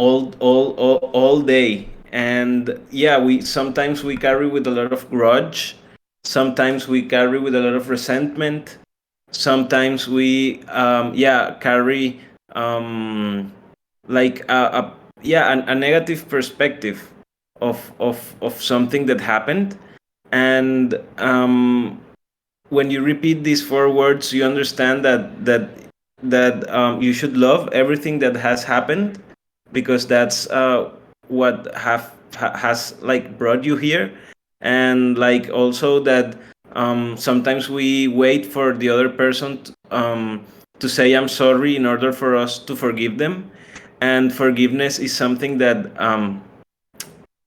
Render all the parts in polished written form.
all day. And yeah, we sometimes we carry with a lot of grudge, sometimes we carry with a lot of resentment, sometimes we carry like a negative perspective of something that happened. And when you repeat these 4 words, you understand that you should love everything that has happened, because that's what has like brought you here. And like also that sometimes we wait for the other person to say I'm sorry in order for us to forgive them. And forgiveness is something that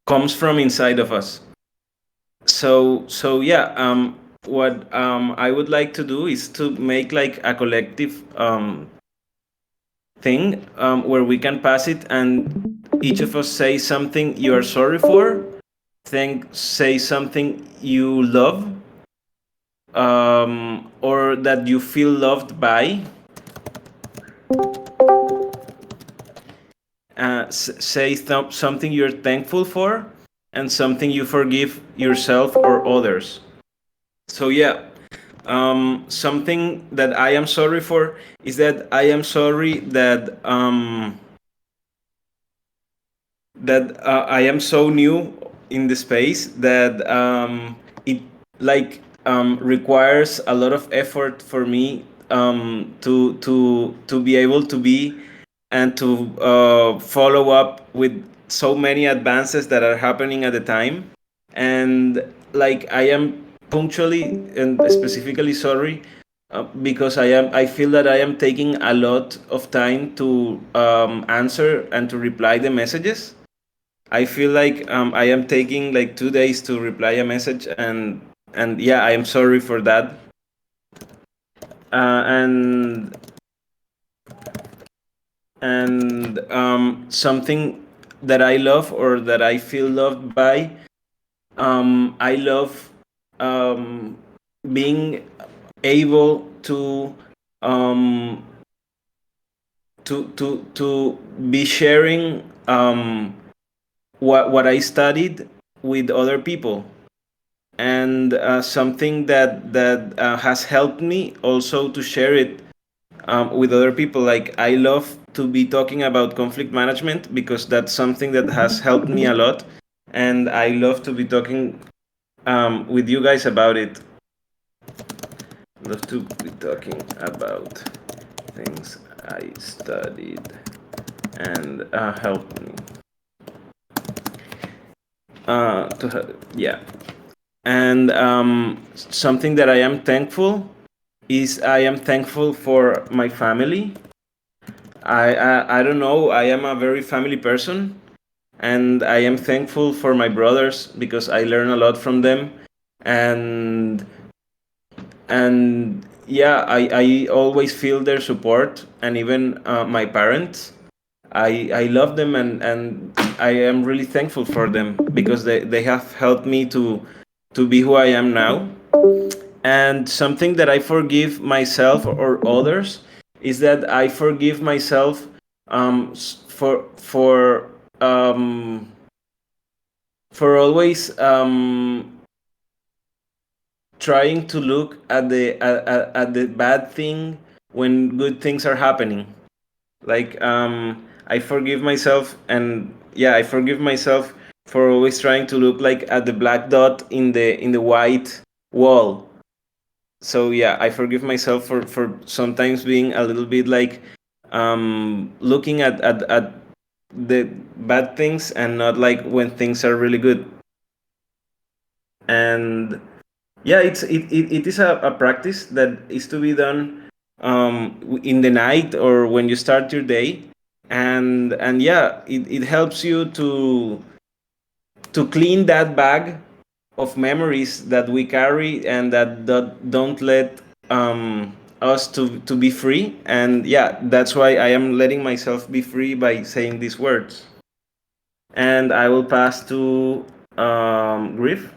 comes from inside of us. So yeah, what I would like to do is to make like a collective thing where we can pass it, and each of us say something you are sorry for, say something you love, or that you feel loved by. Say something you're thankful for, and something you forgive yourself or others. So yeah, something that I am sorry for is that I am sorry that I am so new in the space that it like requires a lot of effort for me to be able to be and to follow up with so many advances that are happening at the time. And like I am punctually and specifically sorry because I feel that I am taking a lot of time to answer and to reply the messages. I feel like I am taking like 2 days to reply a message, and yeah, I am sorry for that. And something that I love or that I feel loved by, I love being able um, to be sharing what I studied with other people. And something that has helped me also to share it with other people. Like I love to be talking about conflict management because that's something that has helped me a lot, and I love to be talking with you guys about it. Love to be talking about things I studied and helped me. Yeah. And something that I am thankful is I am thankful for my family. I don't know, I am a very family person, and I am thankful for my brothers because I learn a lot from them. and and yeah, I always feel their support, and even my parents. I love them, and I am really thankful for them because they have helped me to be who I am now. And something that I forgive myself or others is that I forgive myself um, for always trying to look at the bad thing when good things are happening. Like I forgive myself, and yeah, I forgive myself for always trying to look like at the black dot in the white wall. So yeah, I forgive myself for sometimes being a little bit like looking at the bad things and not like when things are really good. And yeah, it is a practice that is to be done in the night or when you start your day. And yeah, it helps you to clean that bag of memories that we carry and that don't let us to be free. And yeah, that's why I am letting myself be free by saying these words. And I will pass to Griff.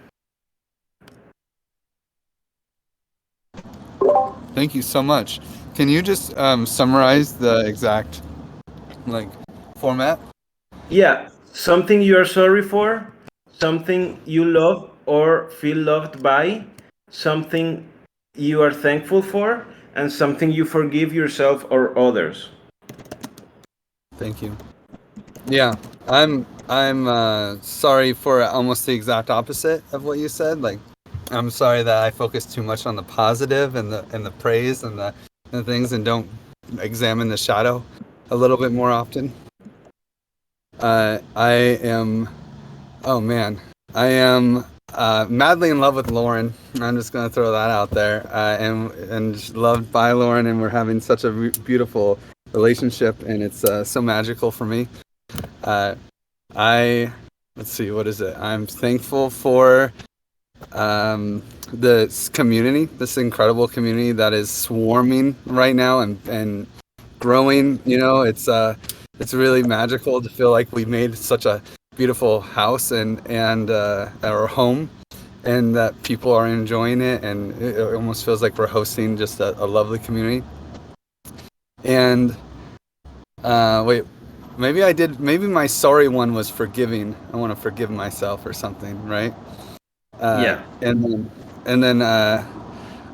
Thank you so much. Can you just summarize the exact like format? Yeah, something you are sorry for, something you love or feel loved by, something you are thankful for, and something you forgive yourself or others. Thank you. Yeah, I'm sorry for almost the exact opposite of what you said. Like, I'm sorry that I focus too much on the positive and the praise and the things, and don't examine the shadow a little bit more often. I am. Oh man, I am madly in love with Lauren. I'm just gonna throw that out there. And loved by Lauren, and we're having such a beautiful relationship, and it's so magical for me. Uh, I let's see, what is it? I'm thankful for this community, this incredible community that is swarming right now and growing. It's really magical to feel like we made such a beautiful house and our home, and that people are enjoying it, and it almost feels like we're hosting just a lovely community. And wait, maybe I did. Maybe my sorry one was forgiving. I want to forgive myself or something, right? Yeah. And then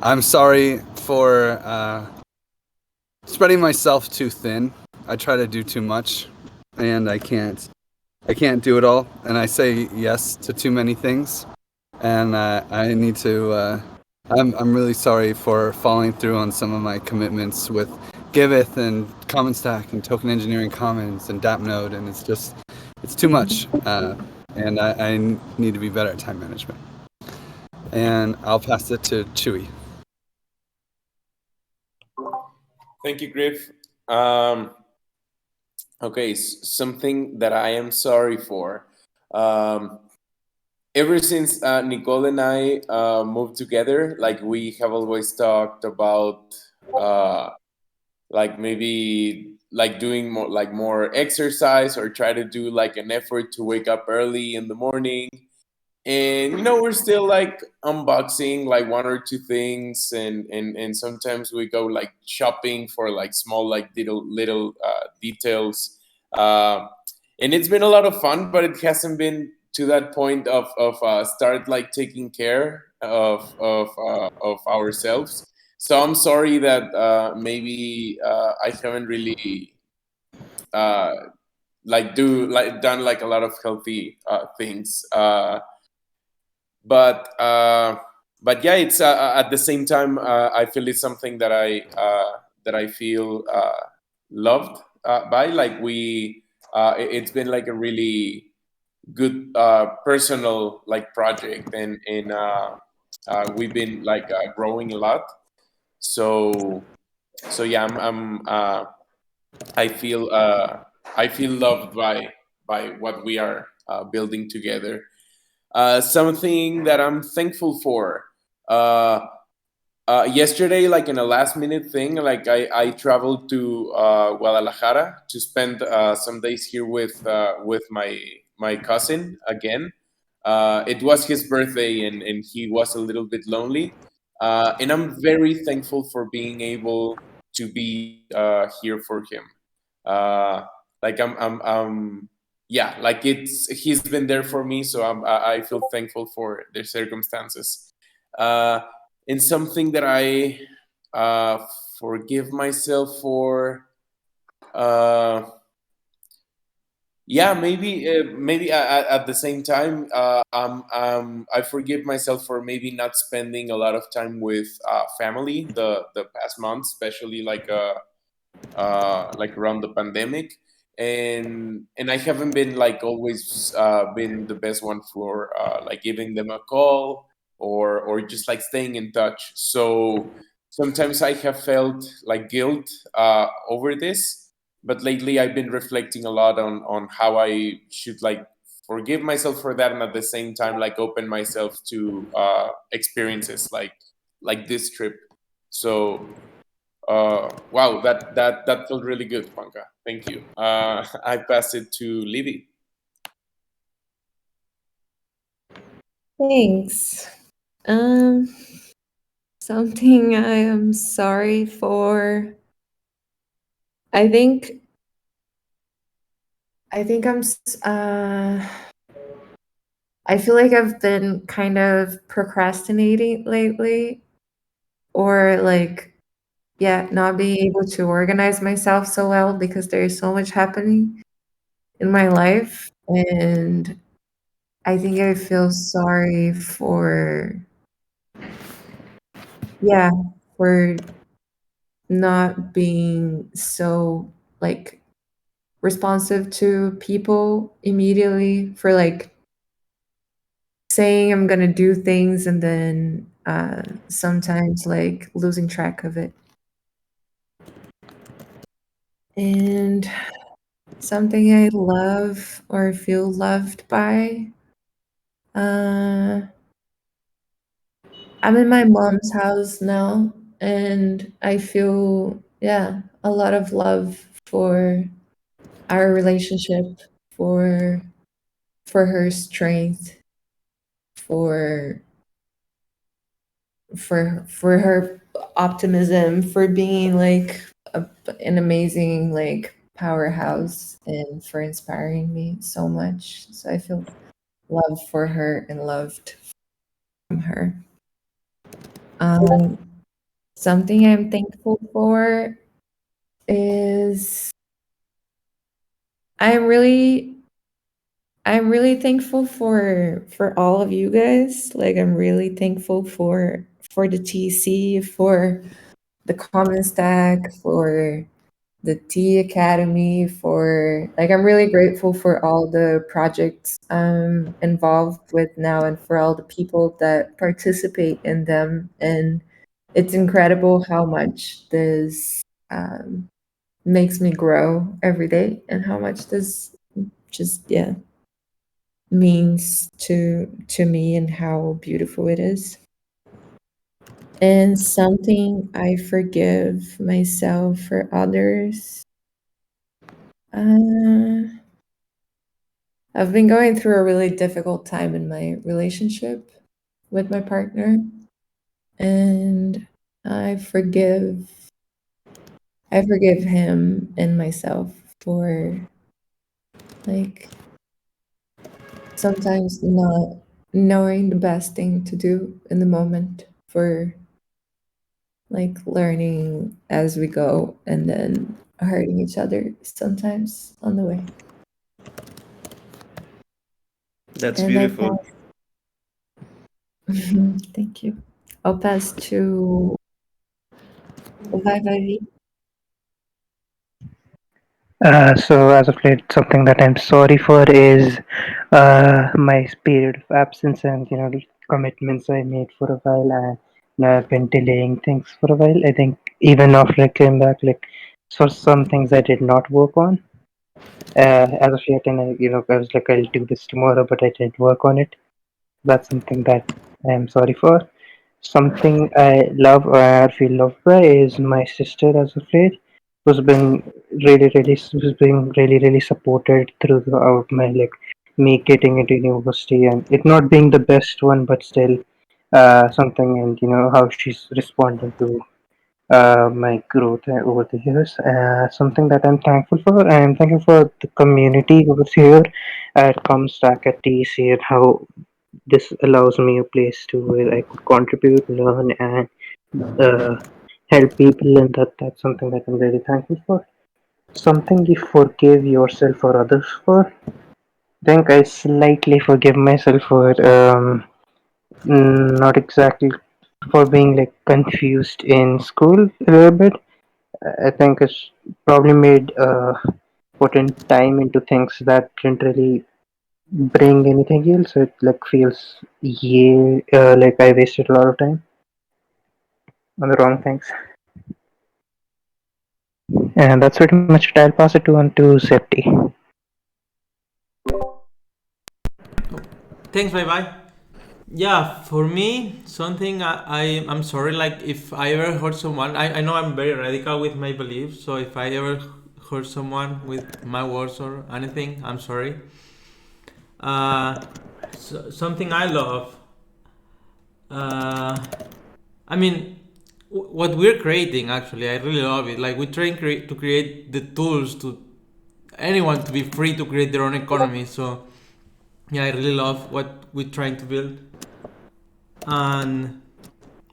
I'm sorry for spreading myself too thin. I try to do too much, and I can't. I can't do it all, and I say yes to too many things, and I need to. I'm really sorry for falling through on some of my commitments with Giveth and Common Stack and Token Engineering Commons and DAppNode, and it's too much, and I need to be better at time management. And I'll pass it to Chewy. Thank you, Griff. Okay, something that I am sorry for. Um, Ever since Nicole and I moved together, like we have always talked about, uh, like maybe like doing more exercise or try to do like an effort to wake up early in the morning. And we're still like unboxing like one or two things, and sometimes we go like shopping for like small like little details. uh, and it's been a lot of fun, but it hasn't been to that point of start like taking care of ourselves. So I'm sorry that maybe I haven't really uh, done like a lot of healthy things. But but yeah, it's at the same time I feel it's something that I feel loved by. Like it's been like a really good personal like project, and we've been like growing a lot. So yeah, I feel I feel loved by what we are building together. Something that I'm thankful for. Uh, Yesterday, like in a last minute thing, like I traveled to Guadalajara to spend some days here with my cousin again. It was his birthday, and he was a little bit lonely. And I'm very thankful for being able to be here for him. Uh, I'm yeah, like he's been there for me, so I feel thankful for the circumstances. Uh, and something that I uh, forgive myself for. Uh, yeah, maybe at the same time, I forgive myself for maybe not spending a lot of time with family the past month, especially like around the pandemic. And I haven't been like always been the best one for like giving them a call or just like staying in touch. So sometimes I have felt like guilt over this, but lately I've been reflecting a lot on how I should like forgive myself for that, and at the same time like open myself to experiences like this trip. So wow, that felt really good, Juanca. Thank you. I pass it to Libby. Thanks. Um, Something I am sorry for. I think I think I feel like I've been kind of procrastinating lately, or like, yeah, not being able to organize myself so well because there's so much happening in my life. And I think I feel sorry yeah, for not being so like responsive to people immediately, for like saying I'm gonna do things and then sometimes like losing track of it. And something I love or feel loved by. Uh, I'm in my mom's house now, and I feel, yeah, a lot of love for our relationship, for her strength, for her optimism, for being like an amazing like powerhouse, and for inspiring me so much. So I feel love for her and loved from her. Um, Something I'm thankful for is I'm really thankful for all of you guys. Like I'm really thankful for the TC, for the Common Stack, for the T Academy, for like I'm really grateful for all the projects I'm involved with now and for all the people that participate in them. And it's incredible how much this makes me grow every day, and how much this just means to me, and how beautiful it is. And something I forgive myself for others. Uh, I've been going through a really difficult time in my relationship with my partner, and I forgive him and myself for like sometimes not knowing the best thing to do in the moment, for like learning as we go and then hurting each other sometimes on the way. That's And I beautiful. pass. Thank you. I'll pass to Vai Vai. So as of late, something that I'm sorry for is my period of absence and the commitments I made for a while, and I've been delaying things for a while. I think even after I came back, like for some things I did not work on as of yet, and I was like I'll do this tomorrow, but I didn't work on it. That's something that I am sorry for. Something I love or I feel loved by is my sister as of late, who's been really supported throughout my like me getting into university and it not being the best one, but still something, and how she's responding to my growth over the years. Something that I'm thankful for. I'm thankful for the community over here at Comstack at TC and how this allows me a place to where I could contribute, learn, and uh, help people, and that's something that I'm really thankful for. Something you forgive yourself or others for. I think I slightly forgive myself for not exactly for being like confused in school a little bit. I think it's probably made put in time into things that didn't really bring anything else. It like feels like I wasted a lot of time on the wrong things. And that's pretty much it. I'll pass it on to Septi. Thanks, bye bye. Yeah, for me, something I'm sorry, like if I ever hurt someone, I know I'm very radical with my beliefs, so if I ever hurt someone with my words or anything, I'm sorry. Something I love, uh, I mean, what we're creating actually, I really love it. Like we're trying to create the tools to anyone to be free to create their own economy. So yeah, I really love what we're trying to build, and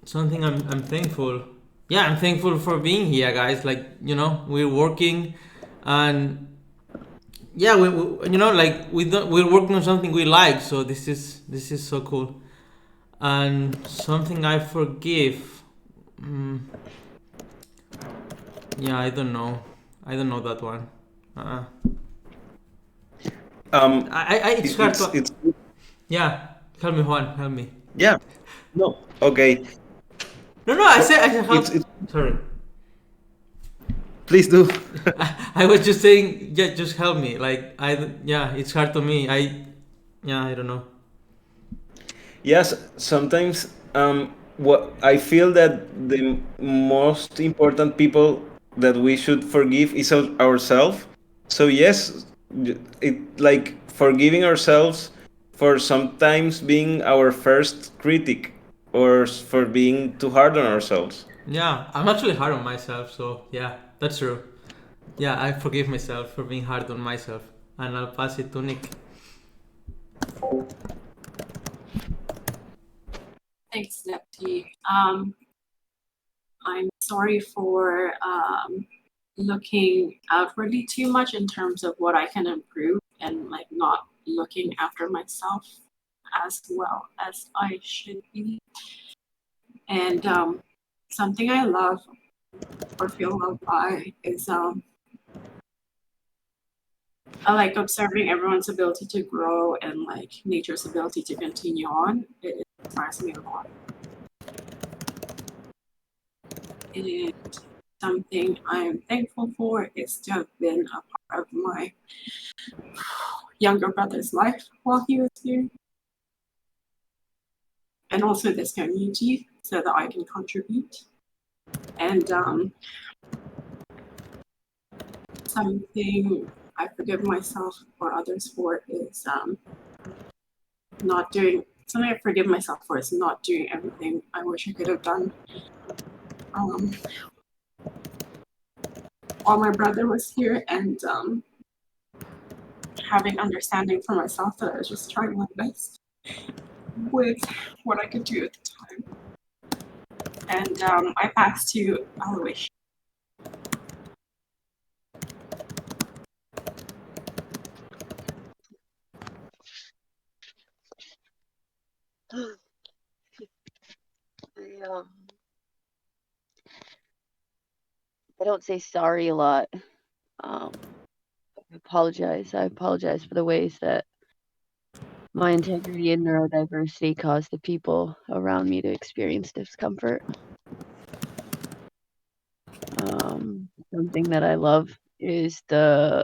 something I'm thankful. Yeah, I'm thankful for being here, guys. Like, we're working, and yeah, like we're working on something we like. So this is so cool. And something I forgive. Yeah, I don't know. I don't know that one. Uh, it's hard to. It's Yeah, help me, Juan. Help me. yeah. No. Okay. No. I said It's help. Sorry. please do. I was just saying, yeah, just help me. Like yeah, it's hard to me. I don't know. Yes, sometimes what I feel that the most important people that we should forgive is ourselves. So yes, it like forgiving ourselves for sometimes being our first critic or for being too hard on ourselves. Yeah, I'm actually hard on myself. So yeah, that's true. Yeah, I forgive myself for being hard on myself, and I'll pass it to Nick. Thanks, Nepti. I'm sorry for looking outwardly too much in terms of what I can improve and like not looking after myself as well as I should be. And something I love or feel loved by is I like observing everyone's ability to grow and like nature's ability to continue on. It inspires me a lot. And something I'm thankful for is to have been a part of my younger brother's life while he was here. And also this community so that I can contribute. And something I forgive myself or others for is not doing, something I forgive myself for is not doing everything I wish I could have done. While my brother was here, and having understanding for myself that I was just trying my best with what I could do at the time. And I pass to Aloysius. I don't say sorry a lot. I apologize. I apologize for the ways that my integrity and neurodiversity caused the people around me to experience discomfort. Something that I love is the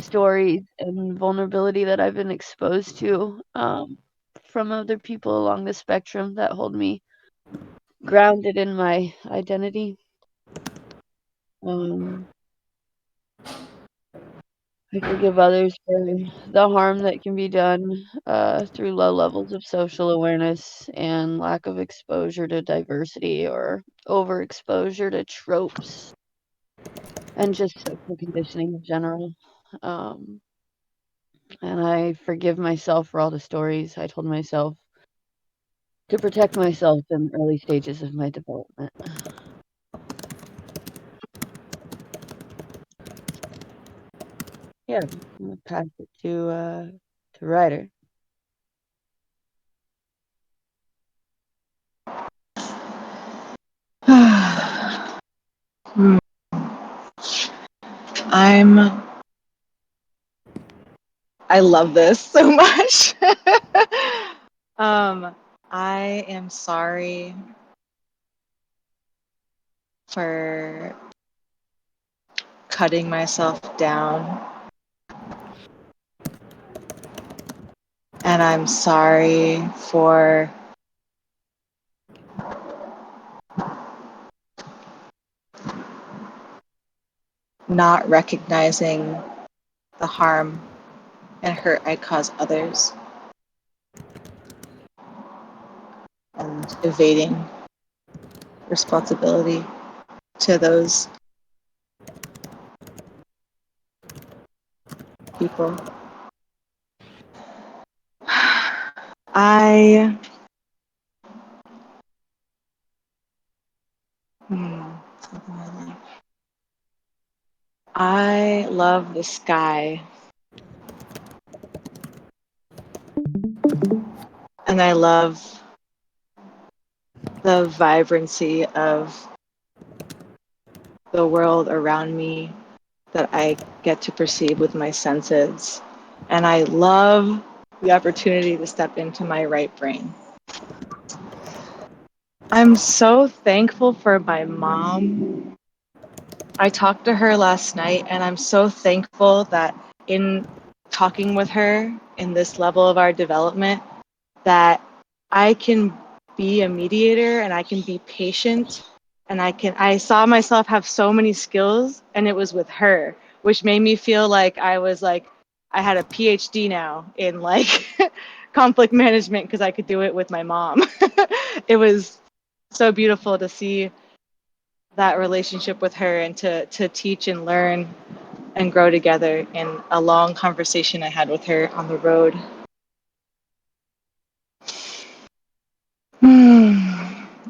stories and vulnerability that I've been exposed to from other people along the spectrum that hold me grounded in my identity. I forgive others for the harm that can be done through low levels of social awareness and lack of exposure to diversity or overexposure to tropes and just social conditioning in general. And I forgive myself for all the stories I told myself to protect myself in the early stages of my development. Yeah, I'm gonna pass it to Ryder. I love this so much. I am sorry for cutting myself down. And I'm sorry for not recognizing the harm and hurt I cause others and evading responsibility to those people. I I love the sky. And I love the vibrancy of the world around me that I get to perceive with my senses. And I love the opportunity to step into my right brain. I'm so thankful for my mom. I talked to her last night, and I'm so thankful that in talking with her in this level of our development, that I can be a mediator and I can be patient, and I saw myself have so many skills, and it was with her, which made me feel like I had a PhD now in like conflict management because I could do it with my mom. It was so beautiful to see that relationship with her and to teach and learn and grow together in a long conversation I had with her on the road.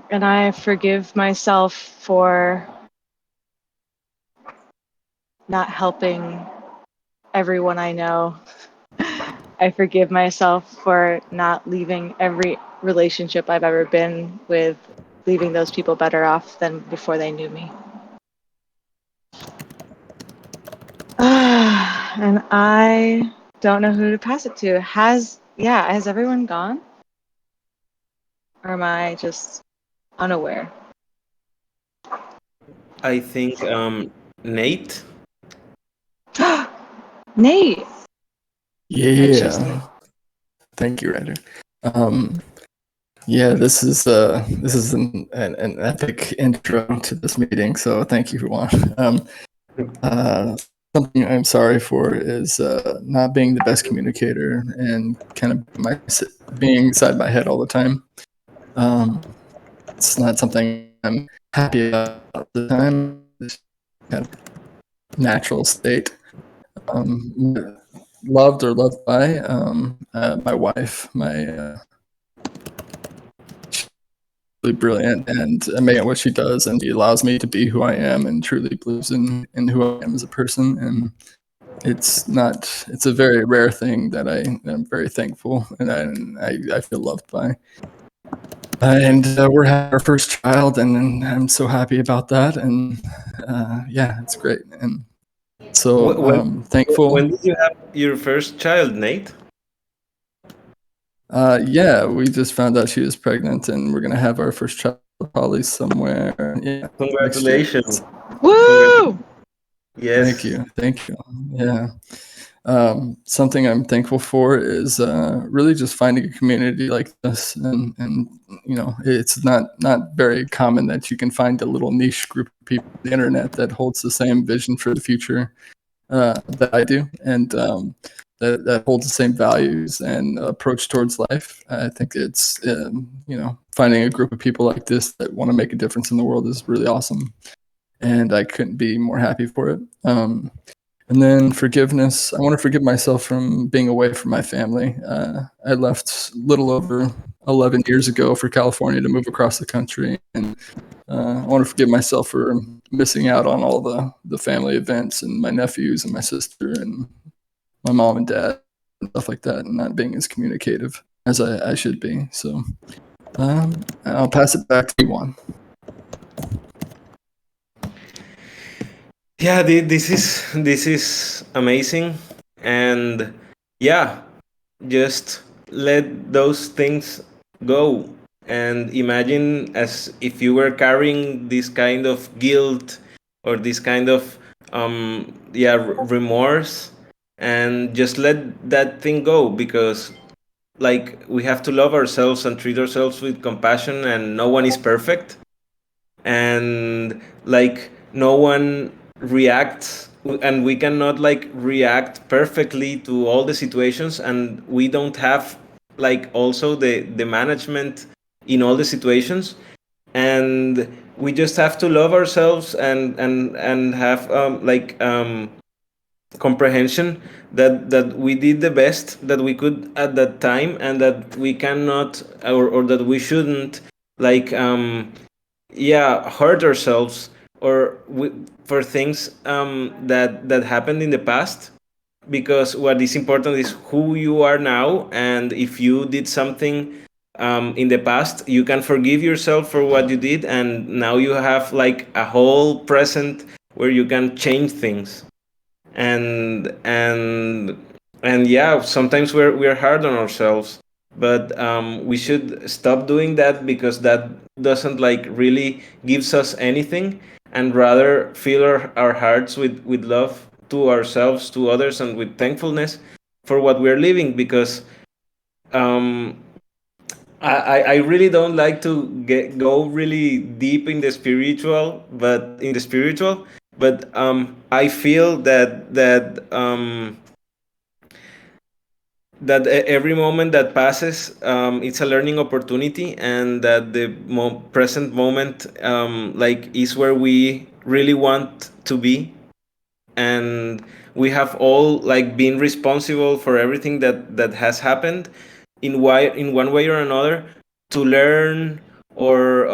And I forgive myself for not helping everyone I know. I forgive myself for not leaving every relationship I've ever been with, leaving those people better off than before they knew me. And I don't know who to pass it to. Has everyone gone? Or am I just unaware? I think Nate. Nate. I choose Nate. Yeah. Thank you, Ryder. Yeah, this is an epic intro to this meeting, so thank you, Juan. Something I'm sorry for is not being the best communicator and kind of being inside my head all the time. It's not something I'm happy about all the time. It's kind of natural state. Loved or loved by my wife, really brilliant and amazing at what she does, and she allows me to be who I am and truly believes in who I am as a person. And it's a very rare thing that I'm very thankful and I feel loved by. And we're having our first child, and I'm so happy about that. And yeah, it's great. And so thankful. When did you have your first child, Nate? Yeah, we just found out she was pregnant, and we're gonna have our first child probably somewhere. Yeah, Congratulations! Woo! Yes. Thank you. Yeah. Something I'm thankful for is really just finding a community like this, and you know, it's not very common that you can find a little niche group of people on the internet that holds the same vision for the future that I do, and that holds the same values and approach towards life. I think it's you know, finding a group of people like this that want to make a difference in the world is really awesome, and I couldn't be more happy for it. And then forgiveness. I want to forgive myself from being away from my family. I left a little over 11 years ago for California to move across the country, and I want to forgive myself for missing out on all the family events and my nephews and my sister and my mom and dad and stuff like that, and not being as communicative as I should be. So I'll pass it back to you, Juan. Yeah, this is amazing, and yeah, just let those things go and imagine as if you were carrying this kind of guilt or this kind of remorse, and just let that thing go, because like we have to love ourselves and treat ourselves with compassion, and no one is perfect, and like no one reacts, and we cannot like react perfectly to all the situations, and we don't have like also the management in all the situations, and we just have to love ourselves and have comprehension that we did the best that we could at that time, and that we cannot, or that we shouldn't, like hurt ourselves, or for things that happened in the past, because what is important is who you are now. And if you did something in the past, you can forgive yourself for what you did, and now you have like a whole present where you can change things. And yeah, sometimes we're hard on ourselves, but we should stop doing that, because that doesn't like really gives us anything, and rather fill our hearts with love to ourselves, to others, and with thankfulness for what we're living. Because um, I really don't like to go really deep in the spiritual, but I feel that every moment that passes, it's a learning opportunity, and that the present moment like is where we really want to be. And we have all like been responsible for everything that has happened in one way or another, to learn, or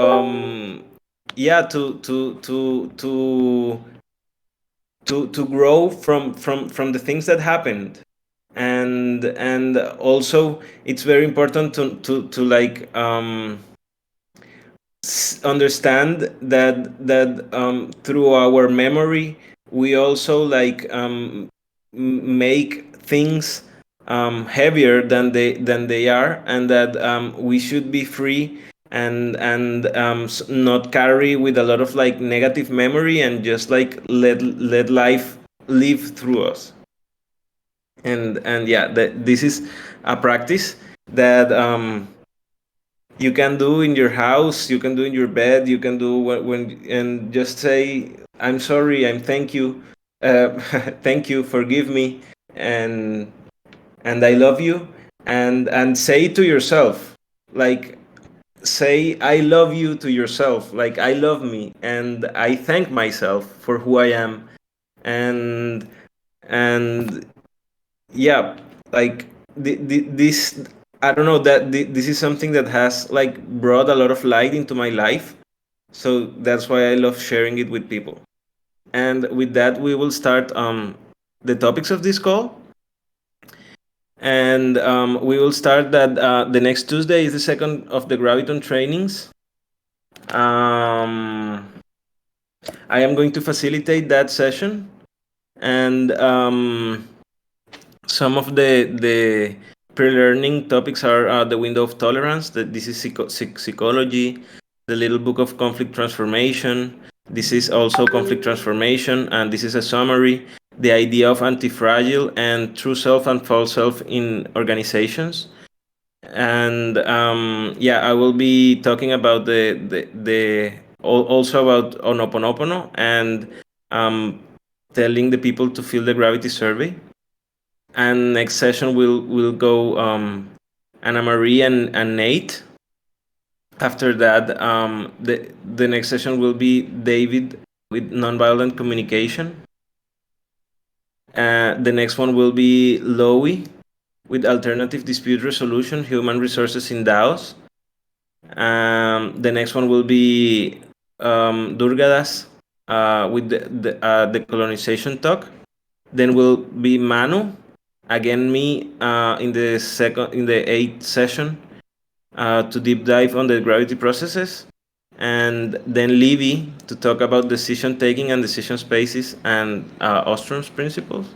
to grow from the things that happened. And also it's very important to like understand that through our memory we also like make things heavier than they are, and that we should be free, and not carry with a lot of like negative memory, and just like let life live through us. And yeah, this is a practice that you can do in your house, you can do in your bed, you can do and just say, I'm sorry, I'm thank you, thank you, forgive me, and I love you. And say to yourself, like, say I love you to yourself, like I love me, and I thank myself for who I am. And and yeah, like this, I don't know, that this is something that has like brought a lot of light into my life, so that's why I love sharing it with people. And with that, we will start the topics of this call. And we will start that the next Tuesday is the second of the Graviton trainings. I am going to facilitate that session, and some of the pre-learning topics are the window of tolerance, that this is psychology, the little book of conflict transformation, this is also conflict transformation, and this is a summary, the idea of anti-fragile, and true self and false self in organizations. And I will be talking about also about Ho'oponopono, and telling the people to fill the gravity survey. And next session will go Anna Marie and Nate. After that, the next session will be David with nonviolent communication. The next one will be Lowy with alternative dispute resolution, human resources in DAOs. The next one will be Durgadas with the colonization talk. Then will be Manu, again me, in the eighth session, to deep dive on the gravity processes. And then Levy to talk about decision taking and decision spaces, and Ostrom's principles.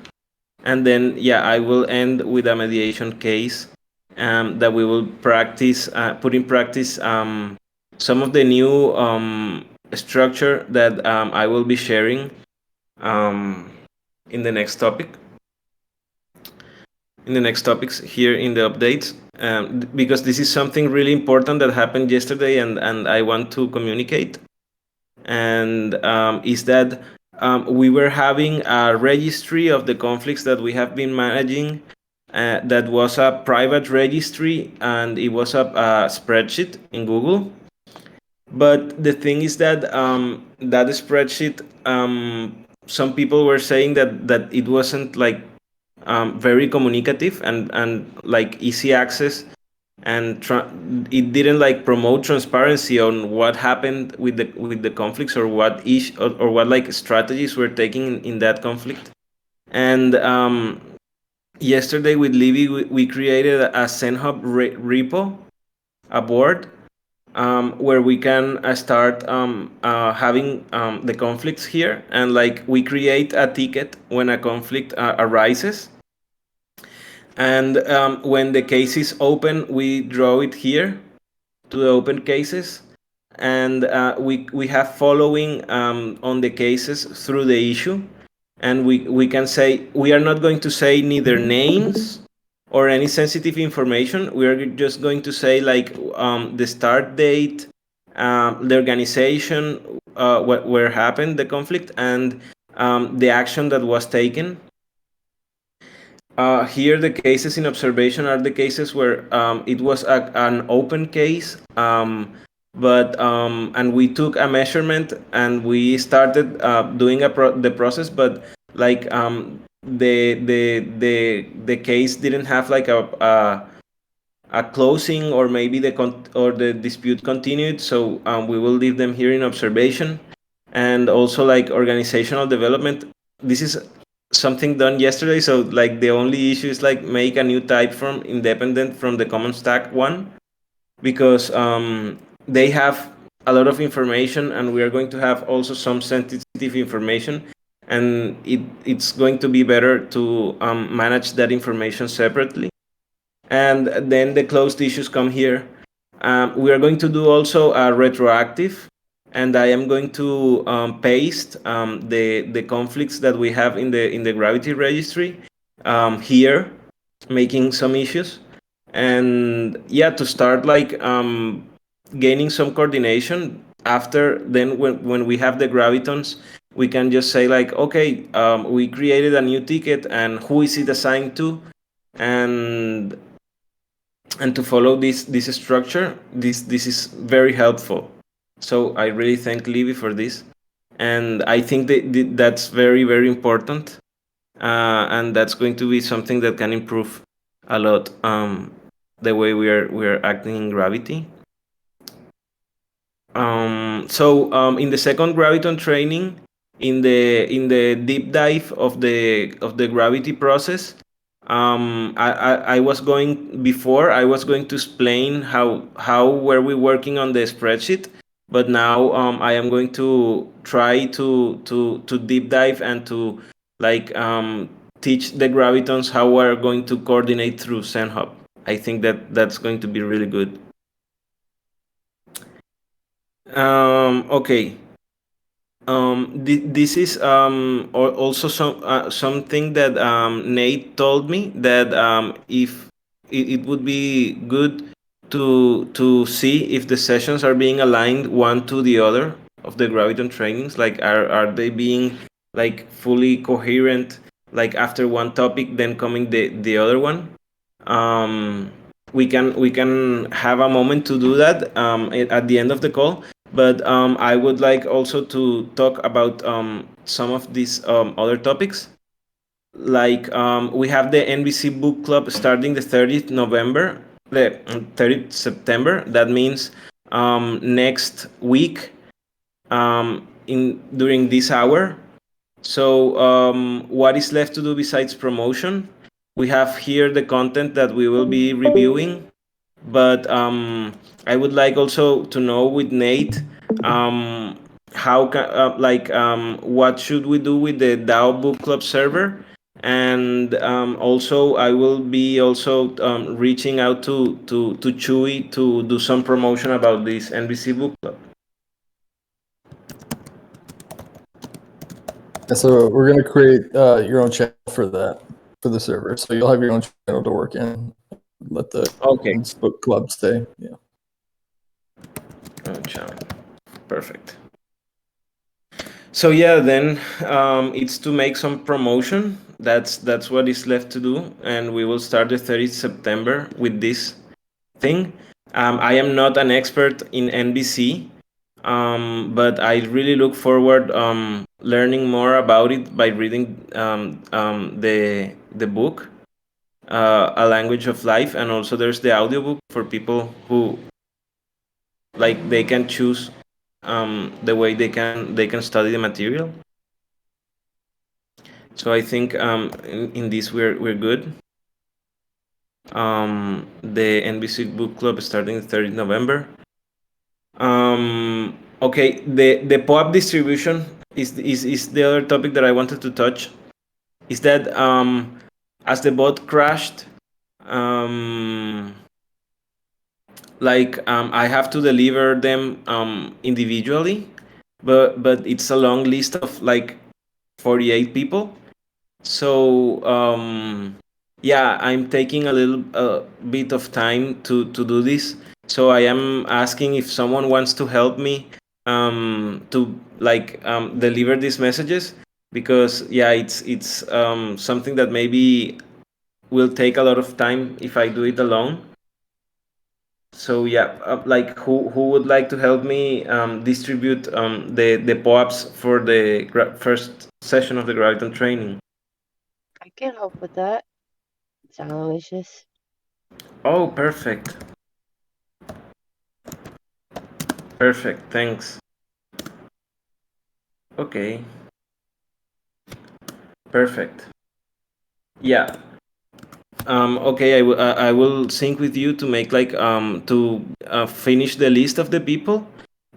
And then I will end with a mediation case that we will practice, put in practice some of the new structure that I will be sharing in the next topic. In the next topics here in the updates, because this is something really important that happened yesterday, and I want to communicate. And is that we were having a registry of the conflicts that we have been managing. That was a private registry, and it was a spreadsheet in Google. But the thing is that that spreadsheet some people were saying that it wasn't like very communicative and like easy access, and it didn't like promote transparency on what happened with the conflicts, or what or what like strategies were taking in that conflict. And yesterday with Libby, we created a Zenhub repo, a board, where we can start having the conflicts here, and like we create a ticket when a conflict arises, and when the case is open, we draw it here to the open cases, and we have following on the cases through the issue, and we can say we are not going to say neither names or any sensitive information. We are just going to say like the start date, the organization, where happened the conflict, and the action that was taken. Here, the cases in observation are the cases where it was an open case, and we took a measurement and we started doing the process, but like the case didn't have like a closing, or maybe the dispute continued, so we will leave them here in observation. And also like organizational development, this is something done yesterday, so like the only issue is like make a new type form independent from the common stack one, because they have a lot of information, and we are going to have also some sensitive information, and it's going to be better to manage that information separately. And then the closed issues come here. We are going to do also a retroactive, and I am going to paste the conflicts that we have in the Gravity registry here, making some issues, and yeah, to start like gaining some coordination. After then, when we have the Gravitons, we can just say like, okay, we created a new ticket, and who is it assigned to, and to follow this structure. This is very helpful. So I really thank Libby for this, and I think that's very, very important, and that's going to be something that can improve a lot the way we are acting in Gravity. So in the second Graviton training, in the deep dive of the Gravity process, I was going to explain how were we working on the spreadsheet, but now I am going to try to deep dive and to like teach the Gravitons how we're going to coordinate through Zenhub. I think that's going to be really good. Okay. This is also something that Nate told me, that if it would be good to see if the sessions are being aligned one to the other of the Graviton trainings. Like, are they being like fully coherent? Like after one topic, then coming the other one. We can have a moment to do that at the end of the call. But I would like also to talk about some of these other topics. Like we have the NVC book club starting the 30th November, the 30th September. That means next week during this hour. So what is left to do besides promotion? We have here the content that we will be reviewing, but I would like also to know with Nate how what should we do with the DAO book club server, and also I will be also reaching out to Chewy to do some promotion about this NVC book club. So we're going to create your own channel for that, for the server. So you'll have your own channel to work in. Let the book club stay. Yeah. Channel. Perfect. So yeah, then it's to make some promotion. That's what is left to do, and we will start the 30th September with this thing. I am not an expert in NBC, but I really look forward learning more about it by reading the book, A Language of Life, and also there's the audiobook for people who like they can choose the way they can study the material. So I think in this we're good. The NBC Book Club starting the 30th November. Okay, the POAP distribution is the other topic that I wanted to touch. Is that as the bot crashed, I have to deliver them individually, but it's a long list of like 48 people. So yeah, I'm taking a little bit of time to do this. So I am asking if someone wants to help me to deliver these messages, because yeah, it's something that maybe will take a lot of time if I do it alone. So yeah, like who would like to help me distribute the POAPs for the first session of the Graviton training? I can help with that. Sound delicious. Oh, perfect. Perfect, thanks. Okay. Perfect. Yeah. Okay, I will sync with you to make to finish the list of the people,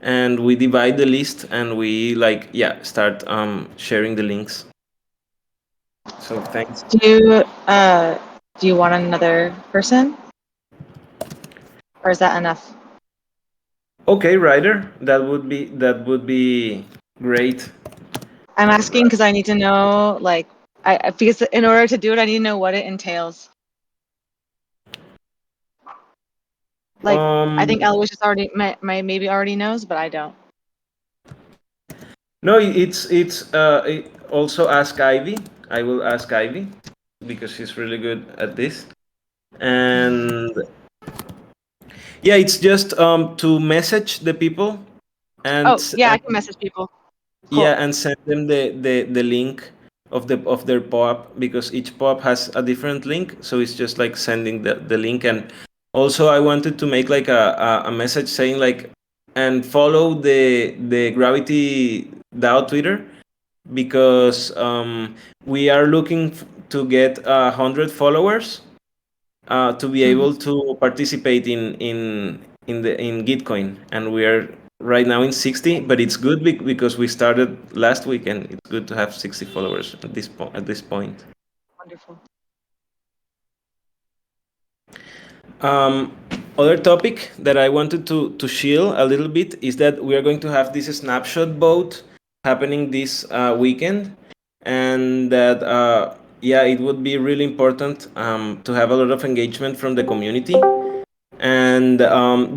and we divide the list and we start sharing the links. So thanks. Do you want another person, or is that enough? Okay, Ryder, that would be great. I'm asking because I need to know, because in order to do it, I need to know what it entails. I think Aloysius maybe already knows, but I don't. No, it's also ask Ivy. I will ask Ivy because she's really good at this. And yeah, it's just to message the people and Oh yeah, I can message people. Cool. yeah, and send them the link of their POAP, because each POAP has a different link. So it's just like sending the link. And also I wanted to make like a message saying like, and follow the Gravity DAO Twitter, because we are looking to get 100 followers to be able to participate in Gitcoin, and we are right now in 60. But it's good because we started last week, and it's good to have 60 followers at this point. Wonderful. Other topic that I wanted to shield a little bit is that we are going to have this snapshot vote happening this weekend, and that yeah, it would be really important to have a lot of engagement from the community. And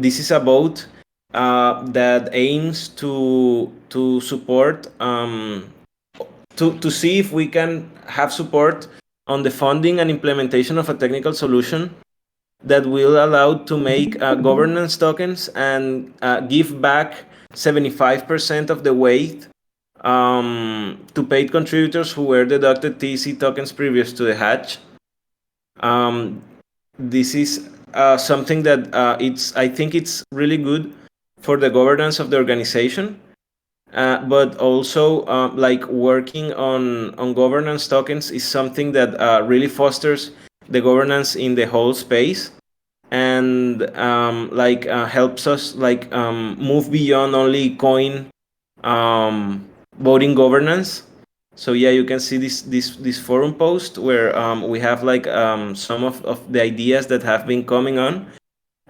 this is a vote that aims to support to see if we can have support on the funding and implementation of a technical solution that will allow to make governance tokens and give back 75% of the weight to paid contributors who were deducted TC tokens previous to the hatch. This is something that I think it's really good for the governance of the organization, but also like working on governance tokens is something that really fosters the governance in the whole space, and helps us move beyond only coin voting governance. So yeah, you can see this forum post where we have some of the ideas that have been coming on,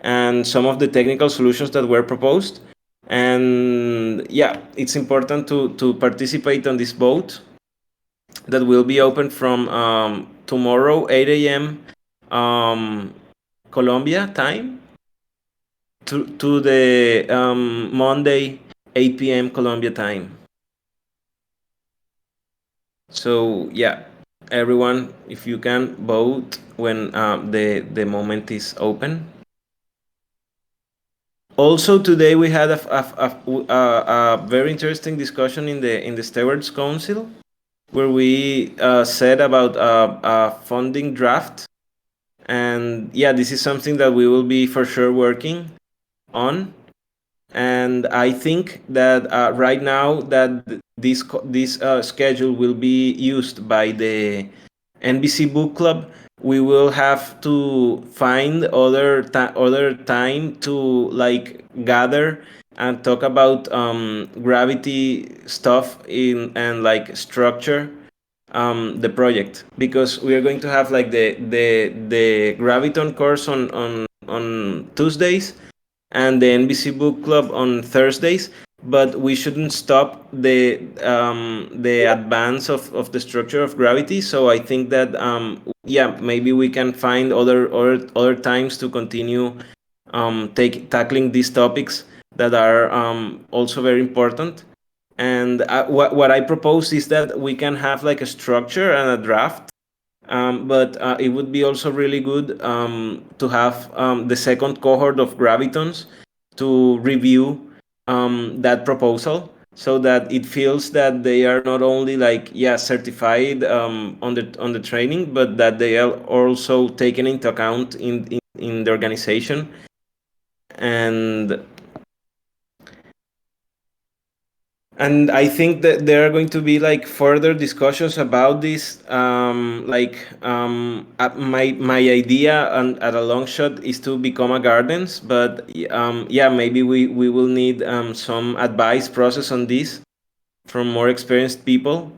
and some of the technical solutions that were proposed. And yeah, it's important to participate on this vote that will be open from tomorrow 8 a.m. Colombia time to the Monday 8 p.m. Colombia time. So yeah, everyone, if you can vote when the moment is open. Also today we had a very interesting discussion in the Stewards Council, where we said about a funding draft, and yeah, this is something that we will be for sure working on. And I think that right now that this schedule will be used by the NBC Book Club, we will have to find other time to like gather and talk about gravity stuff in and like structure the project, because we are going to have like the Graviton course on Tuesdays and the NBC Book Club on Thursdays. But we shouldn't stop the advance of the structure of gravity. So I think that yeah, maybe we can find other times to continue tackling these topics that are also very important. And what I propose is that we can have like a structure and a draft, but it would be also really good to have the second cohort of Gravitons to review that proposal, so that it feels that they are not only like certified on the training, but that they are also taken into account in the organization. And I think that there are going to be like further discussions about this. My idea at a long shot is to become a gardens, but yeah, maybe we will need some advice process on this from more experienced people.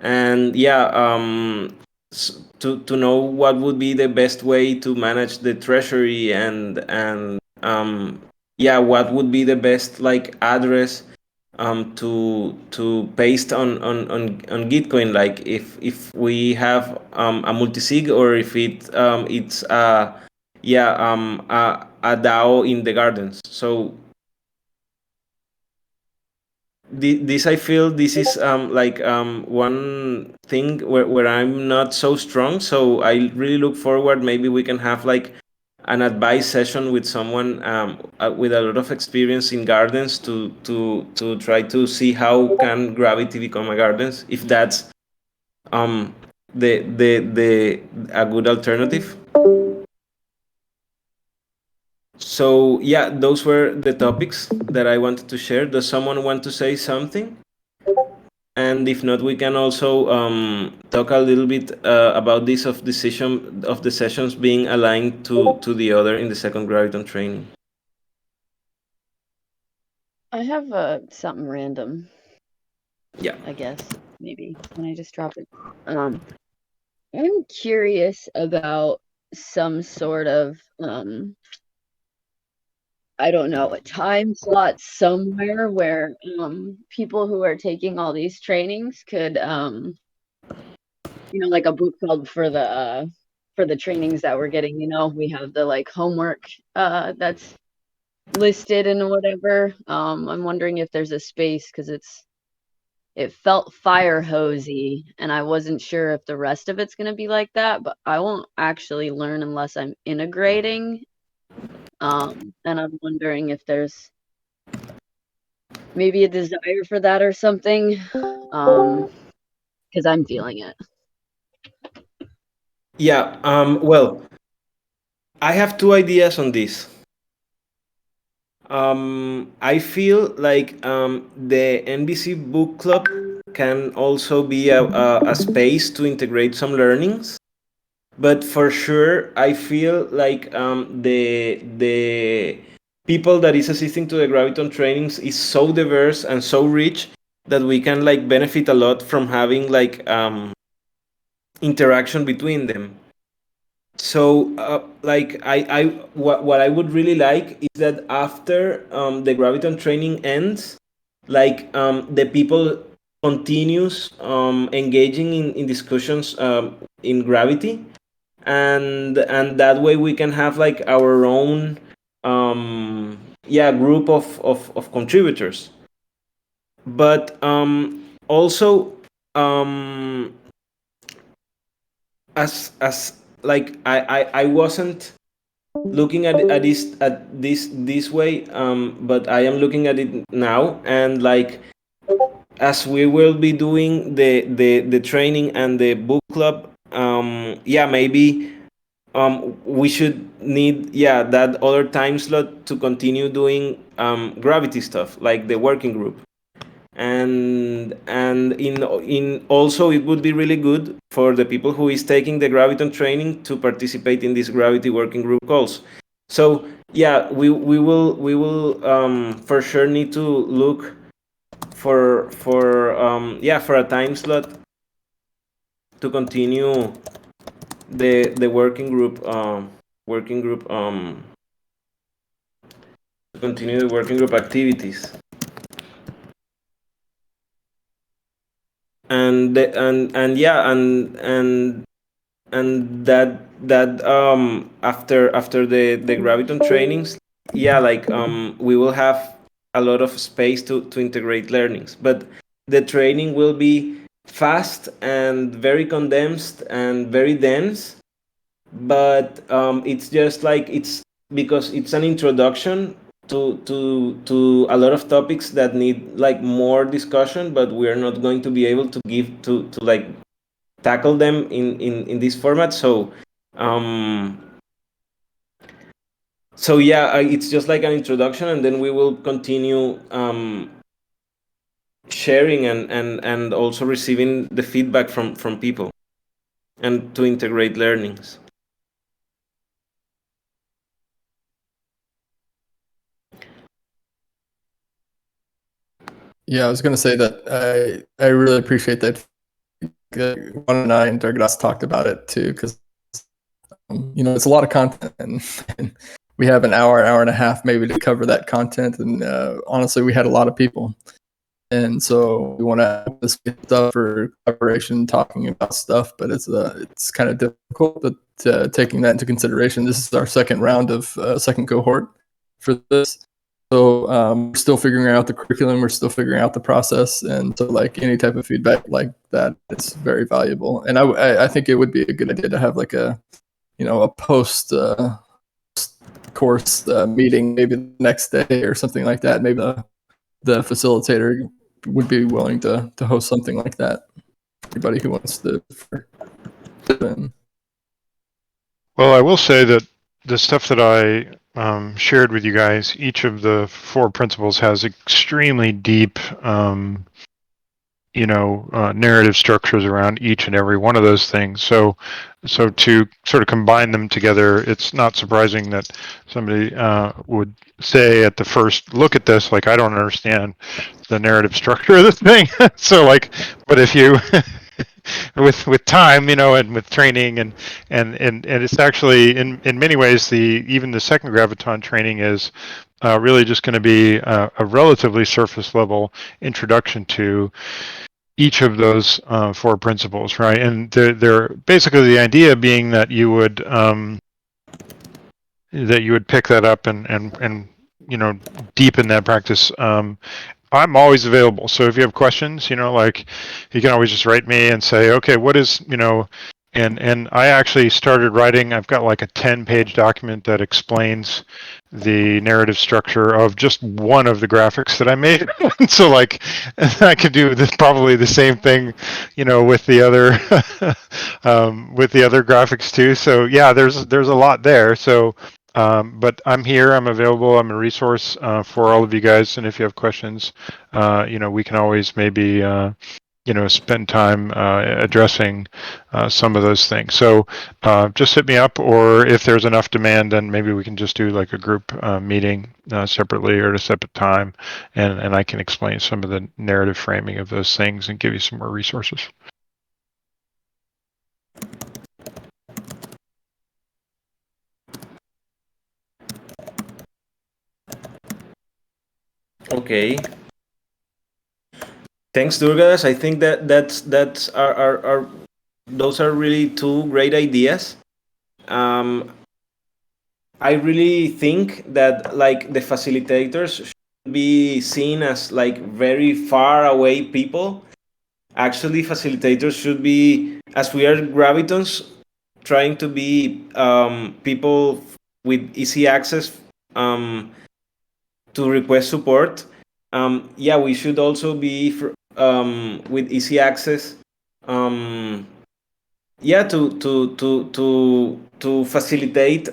And yeah, to know what would be the best way to manage the treasury, and yeah, what would be the best like address to paste on Gitcoin, like if we have a multisig, or if it's a DAO in the gardens. So this I feel this is one thing where I'm not so strong. So I really look forward, maybe we can have like an advice session with someone with a lot of experience in gardens to try to see how can gravity become a gardens, if that's the a good alternative. So yeah, those were the topics that I wanted to share. Does someone want to say something? And if not, we can also talk a little bit about this of the sessions being aligned to the other in the second Graviton training. I have something random. Yeah. I guess maybe. Can I just drop it? I'm curious about some sort of I don't know, a time slot somewhere where people who are taking all these trainings could like a book club for the trainings that we're getting. We have the like homework that's listed and whatever. I'm wondering if there's a space, because it felt fire hosey, and I wasn't sure if the rest of it's going to be like that, but I won't actually learn unless I'm integrating. And I'm wondering if there's maybe a desire for that or something, because I'm feeling it. Yeah. Well, I have two ideas on this. I feel like the NBC Book Club can also be a space to integrate some learnings. But for sure, I feel like the people that is assisting to the Graviton trainings is so diverse and so rich that we can like benefit a lot from having like interaction between them. So what I would really like is that after the Graviton training ends, like the people continues engaging in discussions in gravity, and that way we can have like our own group of contributors. But also as like I wasn't looking at this way, but I am looking at it now, and like as we will be doing the training and the book club, maybe we should need that other time slot to continue doing gravity stuff like the working group, and in also it would be really good for the people who is taking the Graviton training to participate in these gravity working group calls. So we will for sure need to look for a time slot to continue the continue the working group activities. And after the Graviton trainings, we will have a lot of space to integrate learnings, but the training will be fast and very condensed and very dense, but it's just like it's because it's an introduction to a lot of topics that need like more discussion, but we are not going to be able to give to like tackle them in this format. It's just like an introduction, and then we will continue sharing and also receiving the feedback from people and to integrate learnings. Yeah, I was going to say that I really appreciate that. Juan and I and Douglas talked about it too, because it's a lot of content, and we have an hour and a half maybe to cover that content, and honestly, we had a lot of people, and so we want to have this stuff for collaboration, talking about stuff, but it's kind of difficult. But taking that into consideration, this is our second round of second cohort for this. So we're still figuring out the curriculum, we're still figuring out the process, and so like any type of feedback like that is very valuable. And I think it would be a good idea to have like a post course meeting maybe the next day or something like that. Maybe the facilitator would be willing to host something like that. Anybody who wants to. Well, I will say that the stuff that I shared with you guys, each of the 4 principles has extremely deep, narrative structures around each and every one of those things. So to sort of combine them together, it's not surprising that somebody would say at the first look at this, like, I don't understand the narrative structure of this thing. So like, but if you with time, and with training and it's actually in many ways even the second Graviton training is really just going to be a relatively surface level introduction to each of those 4 principles, right? And they're basically the idea being that you would pick that up and deepen that practice. I'm always available. So if you have questions, like you can always just write me and say, okay, what is, and I actually started writing, I've got like a 10-page document that explains the narrative structure of just one of the graphics that I made. So like I could do probably the same thing, with the other with the other graphics too. So yeah, there's a lot there. So but I'm here, I'm available, I'm a resource for all of you guys, and if you have questions, we can always maybe spend time addressing some of those things. So just hit me up, or if there's enough demand, then maybe we can just do like a group meeting separately or at a separate time, and I can explain some of the narrative framing of those things and give you some more resources. Okay. Thanks, Durgas. I think that's our those are really 2 great ideas. I really think that like the facilitators should be seen as like very far away people. Actually, facilitators should be, as we are Gravitons, trying to be people with easy access to request support. Yeah, we should also be with easy access. Yeah, to facilitate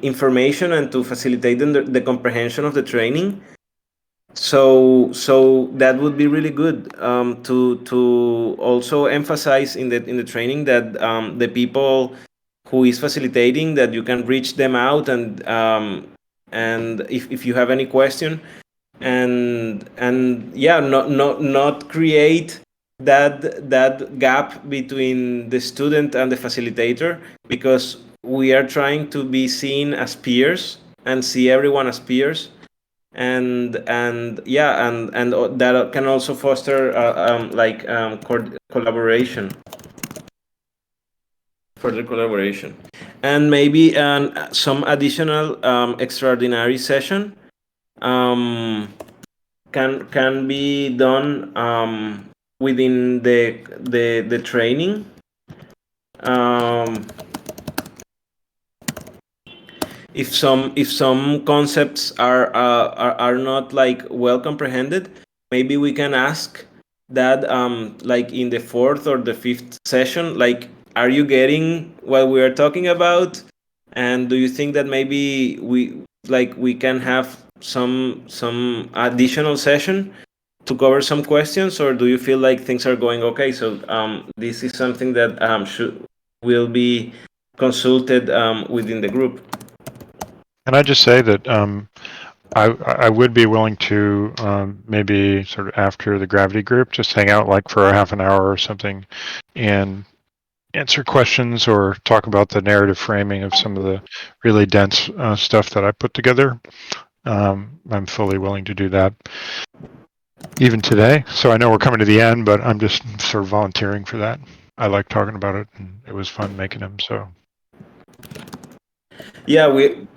information and to facilitate the comprehension of the training. So that would be really good, to also emphasize in the training that the people who is facilitating, that you can reach them out, and if you have any question, and yeah, not create that gap between the student and the facilitator, because we are trying to be seen as peers and see everyone as peers, and yeah, and that can also foster collaboration, further collaboration, and maybe some additional extraordinary session can be done within the training. If some concepts are not like well comprehended, maybe we can ask that like in the fourth or the fifth session, like, are you getting what we are talking about? And do you think that maybe we can have some additional session to cover some questions, or do you feel like things are going okay? So this is something that will be consulted within the group. Can I just say that I would be willing to maybe sort of after the gravity group just hang out like for a half an hour or something and answer questions or talk about the narrative framing of some of the really dense stuff that I put together. I'm fully willing to do that even today. So I know we're coming to the end, but I'm just sort of volunteering for that. I like talking about it, and it was fun making them. So yeah, we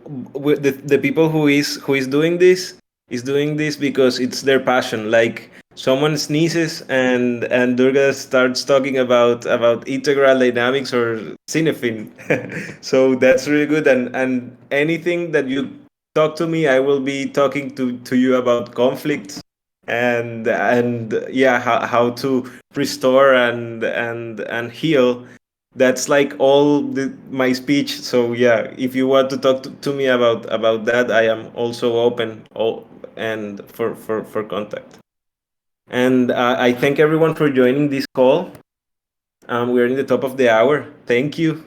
the people who is doing this because it's their passion. Like, someone sneezes and Durga starts talking about integral dynamics or cinefin. So that's really good, and anything that you talk to me, I will be talking to you about conflicts, and yeah, how to restore and heal. That's like all my speech. So yeah, if you want to talk to me about that, I am also open and for contact. And I thank everyone for joining this call. We're in the top of the hour. Thank you.